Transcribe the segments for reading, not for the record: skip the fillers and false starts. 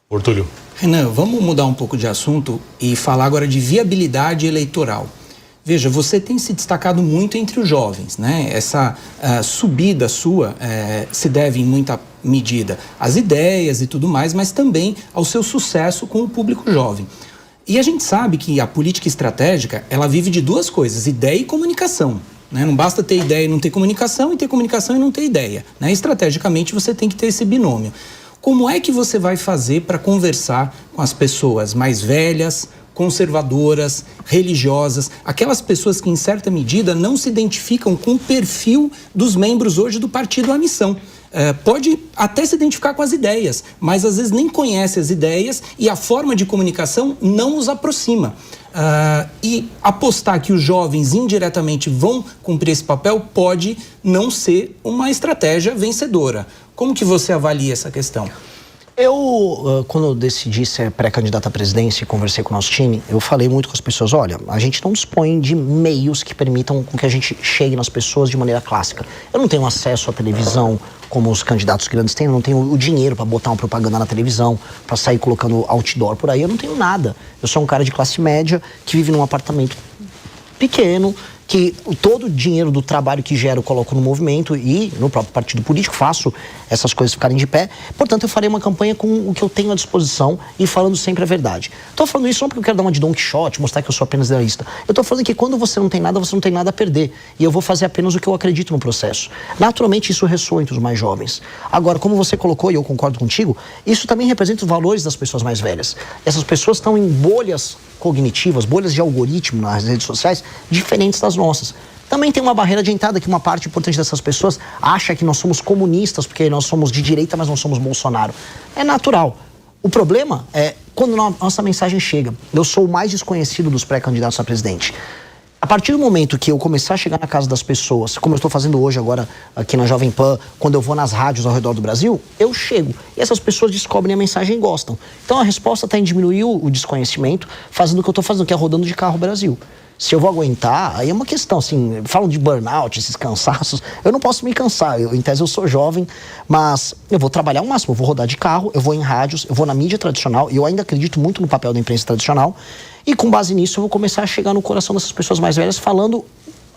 Ortúlio. Renan, vamos mudar um pouco de assunto e falar agora de viabilidade eleitoral. Veja, você tem se destacado muito entre os jovens, né? Essa subida sua se deve em muita medida às ideias e tudo mais, mas também ao seu sucesso com o público jovem. E a gente sabe que a política estratégica, ela vive de duas coisas, ideia e comunicação. Né? Não basta ter ideia e não ter comunicação, e ter comunicação e não ter ideia. Né? Estrategicamente, você tem que ter esse binômio. Como é que você vai fazer para conversar com as pessoas mais velhas, conservadoras, religiosas, aquelas pessoas que, em certa medida, não se identificam com o perfil dos membros hoje do Partido à Missão? Pode até se identificar com as ideias, mas às vezes nem conhece as ideias e a forma de comunicação não os aproxima. E apostar que os jovens indiretamente vão cumprir esse papel pode não ser uma estratégia vencedora. Como que você avalia essa questão? Quando eu decidi ser pré-candidato à presidência e conversei com o nosso time, eu falei muito com as pessoas, olha, a gente não dispõe de meios que permitam com que a gente chegue nas pessoas de maneira clássica. Eu não tenho acesso à televisão como os candidatos grandes têm, eu não tenho o dinheiro para botar uma propaganda na televisão, para sair colocando outdoor por aí, eu não tenho nada. Eu sou um cara de classe média que vive num apartamento pequeno, que todo o dinheiro do trabalho que gero eu coloco no movimento e no próprio partido político, faço essas coisas ficarem de pé. Portanto, eu farei uma campanha com o que eu tenho à disposição e falando sempre a verdade. Estou falando isso não porque eu quero dar uma de Don Quixote, mostrar que eu sou apenas idealista. Eu estou falando que quando você não tem nada, você não tem nada a perder. E eu vou fazer apenas o que eu acredito no processo. Naturalmente, isso ressoa entre os mais jovens. Agora, como você colocou, e eu concordo contigo, isso também representa os valores das pessoas mais velhas. Essas pessoas estão em bolhas cognitivas, bolhas de algoritmo nas redes sociais, diferentes das nossas. Também tem uma barreira de entrada que uma parte importante dessas pessoas acha que nós somos comunistas, porque nós somos de direita, mas não somos Bolsonaro. É natural. O problema é quando nossa mensagem chega. Eu sou o mais desconhecido dos pré-candidatos a presidente. A partir do momento que eu começar a chegar na casa das pessoas, como eu estou fazendo hoje agora aqui na Jovem Pan, quando eu vou nas rádios ao redor do Brasil, eu chego. E essas pessoas descobrem a mensagem e gostam. Então a resposta está em diminuir o desconhecimento, fazendo o que eu estou fazendo, que é rodando de carro Brasil. Se eu vou aguentar, aí é uma questão, assim, falam de burnout, esses cansaços, eu não posso me cansar, em tese eu sou jovem, mas eu vou trabalhar o máximo, eu vou rodar de carro, eu vou em rádios, eu vou na mídia tradicional, e eu ainda acredito muito no papel da imprensa tradicional, e com base nisso eu vou começar a chegar no coração dessas pessoas mais velhas falando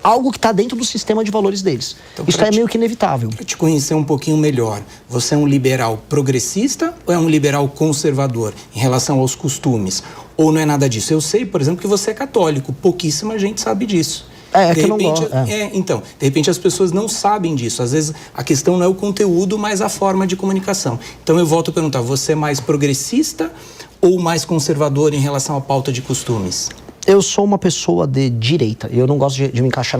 algo que está dentro do sistema de valores deles. Então, isso é meio que inevitável. Para te conhecer um pouquinho melhor, você é um liberal progressista ou é um liberal conservador em relação aos costumes? Ou não é nada disso? Eu sei, por exemplo, que você é católico. Pouquíssima gente sabe disso. Que eu não gosto. Então, de repente as pessoas não sabem disso. Às vezes a questão não é o conteúdo, mas a forma de comunicação. Então eu volto a perguntar, você é mais progressista ou mais conservador em relação à pauta de costumes? Eu sou uma pessoa de direita. Eu não gosto de me encaixar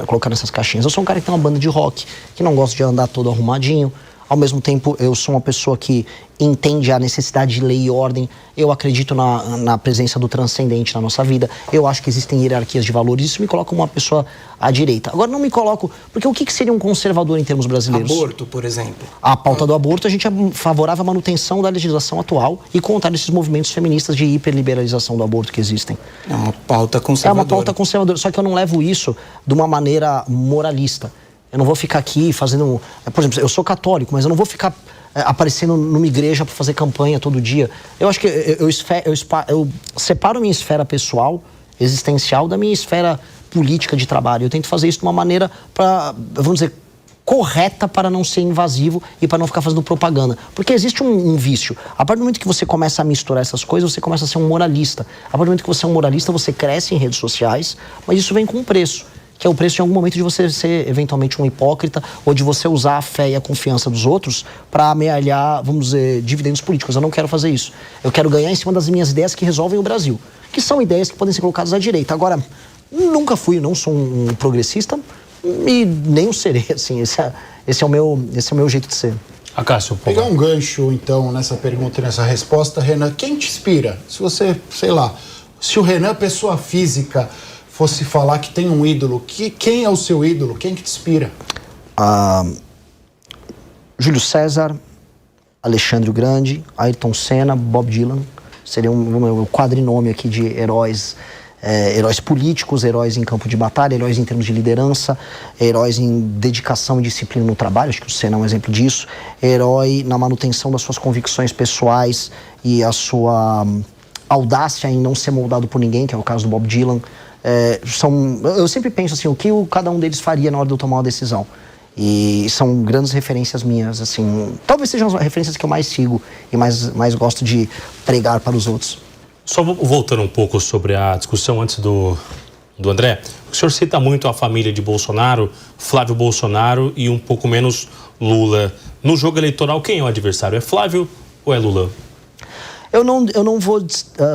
colocar nessas caixinhas. Eu sou um cara que tem uma banda de rock, que não gosta de andar todo arrumadinho. Ao mesmo tempo, eu sou uma pessoa que entende a necessidade de lei e ordem. Eu acredito na presença do transcendente na nossa vida. Eu acho que existem hierarquias de valores. Isso me coloca uma pessoa à direita. Agora, não me coloco... Porque o que seria um conservador em termos brasileiros? Aborto, por exemplo. A pauta do aborto, a gente é favorável à manutenção da legislação atual e contra esses movimentos feministas de hiperliberalização do aborto que existem. É uma pauta conservadora. É uma pauta conservadora. Só que eu não levo isso de uma maneira moralista. Eu não vou ficar aqui fazendo... Por exemplo, eu sou católico, mas eu não vou ficar aparecendo numa igreja para fazer campanha todo dia. Eu acho que eu separo minha esfera pessoal, existencial, da minha esfera política de trabalho. Eu tento fazer isso de uma maneira, vamos dizer, correta para não ser invasivo e para não ficar fazendo propaganda. Porque existe um vício. A partir do momento que você começa a misturar essas coisas, você começa a ser um moralista. A partir do momento que você é um moralista, você cresce em redes sociais, mas isso vem com um preço. Que é o preço, em algum momento, de você ser, eventualmente, um hipócrita ou de você usar a fé e a confiança dos outros para amealhar, vamos dizer, dividendos políticos. Eu não quero fazer isso. Eu quero ganhar em cima das minhas ideias que resolvem o Brasil. Que são ideias que podem ser colocadas à direita. Agora, nunca fui, não sou um progressista e nem o serei, assim. Esse é o meu jeito de ser. Acácio, pegar um gancho, então, nessa pergunta e nessa resposta, Renan, quem te inspira? Se você, sei lá, se o Renan, pessoa física, fosse falar que tem um ídolo, quem é o seu ídolo? Quem que te inspira? Júlio César, Alexandre o Grande, Ayrton Senna, Bob Dylan. Seria um quadrinome aqui de heróis Heróis políticos, heróis em campo de batalha, heróis em termos de liderança, heróis em dedicação e disciplina no trabalho, acho que o Senna é um exemplo disso, herói na manutenção das suas convicções pessoais e a sua audácia em não ser moldado por ninguém, que é o caso do Bob Dylan. Eu sempre penso assim, o que cada um deles faria na hora de eu tomar uma decisão. E são grandes referências minhas, assim, talvez sejam as referências que eu mais sigo e mais gosto de pregar para os outros. Só voltando um pouco sobre a discussão antes do André, o senhor cita muito a família de Bolsonaro, Flávio Bolsonaro e um pouco menos Lula. No jogo eleitoral, quem é o adversário? É Flávio ou é Lula? Eu não vou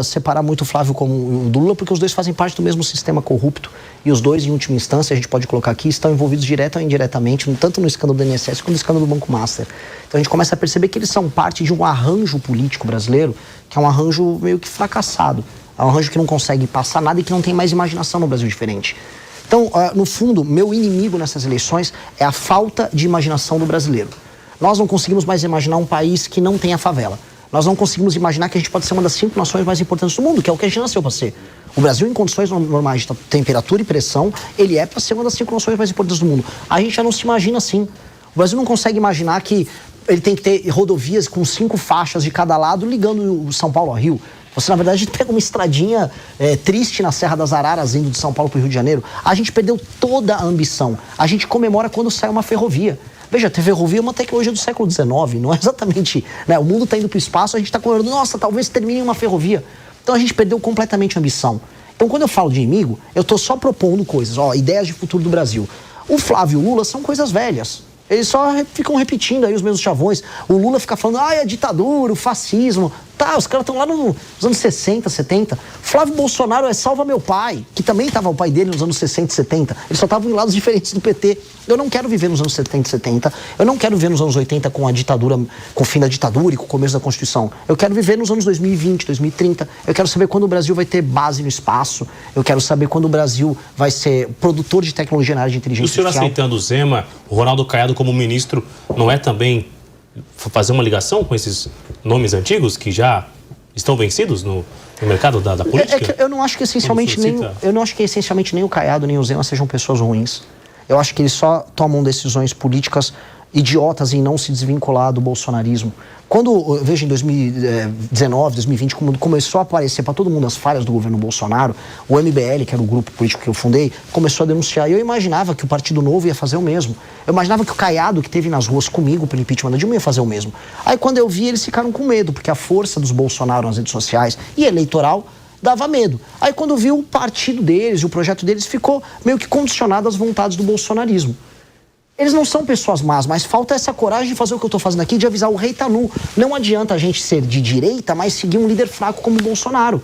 separar muito o Flávio como o Lula, porque os dois fazem parte do mesmo sistema corrupto e os dois, em última instância, a gente pode colocar aqui, estão envolvidos direta ou indiretamente, tanto no escândalo do INSS quanto no escândalo do Banco Master. Então a gente começa a perceber que eles são parte de um arranjo político brasileiro, que é um arranjo meio que fracassado. É um arranjo que não consegue passar nada e que não tem mais imaginação no Brasil diferente. Então, no fundo, meu inimigo nessas eleições é a falta de imaginação do brasileiro. Nós não conseguimos mais imaginar um país que não tenha favela. Nós não conseguimos imaginar que a gente pode ser uma das 5 nações mais importantes do mundo, que é o que a gente nasceu para ser. O Brasil, em condições normais de temperatura e pressão, ele é para ser uma das 5 nações mais importantes do mundo. A gente já não se imagina assim. O Brasil não consegue imaginar que ele tem que ter rodovias com 5 faixas de cada lado ligando o São Paulo ao Rio. Você, na verdade, pega uma estradinha triste na Serra das Araras, indo de São Paulo para o Rio de Janeiro. A gente perdeu toda a ambição. A gente comemora quando sai uma ferrovia. Veja, a ferrovia é uma tecnologia do século XIX, não é exatamente... Né? O mundo está indo para o espaço, a gente está comemorando, nossa, talvez termine uma ferrovia. Então a gente perdeu completamente a ambição. Então quando eu falo de inimigo, eu estou só propondo coisas, ideias de futuro do Brasil. O Flávio e o Lula são coisas velhas. Eles só ficam repetindo aí os mesmos chavões. O Lula fica falando, é a ditadura, o fascismo. Tá, os caras estão lá nos anos 60, 70. Flávio Bolsonaro é Salva Meu Pai, que também estava o pai dele nos anos 60 e 70. Eles só estavam em lados diferentes do PT. Eu não quero viver nos anos 70 e 70. Eu não quero viver nos anos 80 com a ditadura, com o fim da ditadura e com o começo da Constituição. Eu quero viver nos anos 2020, 2030. Eu quero saber quando o Brasil vai ter base no espaço. Eu quero saber quando o Brasil vai ser produtor de tecnologia na área de inteligência artificial. E o senhor aceitando o Zema, o Ronaldo Caiado como ministro, não é também fazer uma ligação com esses nomes antigos que já estão vencidos no mercado da política? É que eu não acho que essencialmente nem o Caiado nem o Zema sejam pessoas ruins. Eu acho que eles só tomam decisões políticas idiotas em não se desvincular do bolsonarismo. Quando, veja, em 2019, 2020, quando começou a aparecer para todo mundo as falhas do governo Bolsonaro, o MBL, que era o grupo político que eu fundei, começou a denunciar. E eu imaginava que o Partido Novo ia fazer o mesmo. Eu imaginava que o Caiado, que esteve nas ruas comigo pelo impeachment da Dilma, ia fazer o mesmo. Aí quando eu vi, eles ficaram com medo, porque a força dos Bolsonaro nas redes sociais e eleitoral dava medo. Aí quando eu vi o partido deles e o projeto deles ficou meio que condicionado às vontades do bolsonarismo. Eles não são pessoas más, mas falta essa coragem de fazer o que eu estou fazendo aqui, de avisar o rei tá nu. Não adianta a gente ser de direita, mas seguir um líder fraco como o Bolsonaro.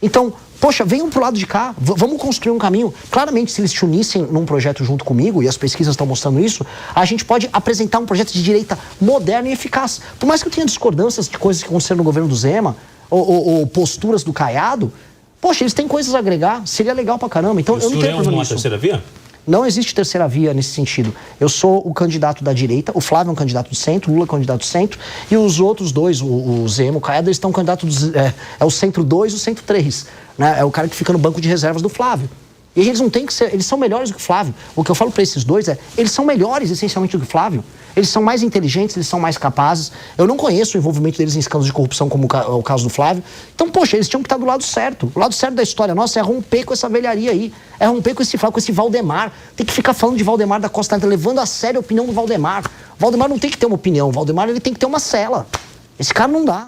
Então, poxa, venham pro lado de cá, vamos construir um caminho. Claramente, se eles se unissem num projeto junto comigo, e as pesquisas estão mostrando isso, a gente pode apresentar um projeto de direita moderno e eficaz. Por mais que eu tenha discordâncias de coisas que aconteceram no governo do Zema, ou posturas do Caiado, poxa, eles têm coisas a agregar, seria legal pra caramba. Então, eu não tenho problema nisso. Terceira via? Não existe terceira via nesse sentido. Eu sou o candidato da direita, o Flávio é um candidato do centro, o Lula é um candidato do centro, e os outros dois, o Zema, o Caiado, eles estão candidatos, é o centro 2 e o centro 3. Né? É o cara que fica no banco de reservas do Flávio. E eles não têm que ser, eles são melhores do que o Flávio. O que eu falo para esses dois é, eles são melhores essencialmente do que o Flávio. Eles são mais inteligentes, eles são mais capazes. Eu não conheço o envolvimento deles em escândalos de corrupção como o caso do Flávio. Então, poxa, eles tinham que estar do lado certo. O lado certo da história nossa é romper com essa velharia aí. É romper com esse Flávio, com esse Valdemar. Tem que ficar falando de Valdemar da Costa Neto, levando a sério a opinião do Valdemar. O Valdemar não tem que ter uma opinião. O Valdemar ele tem que ter uma cela. Esse cara não dá.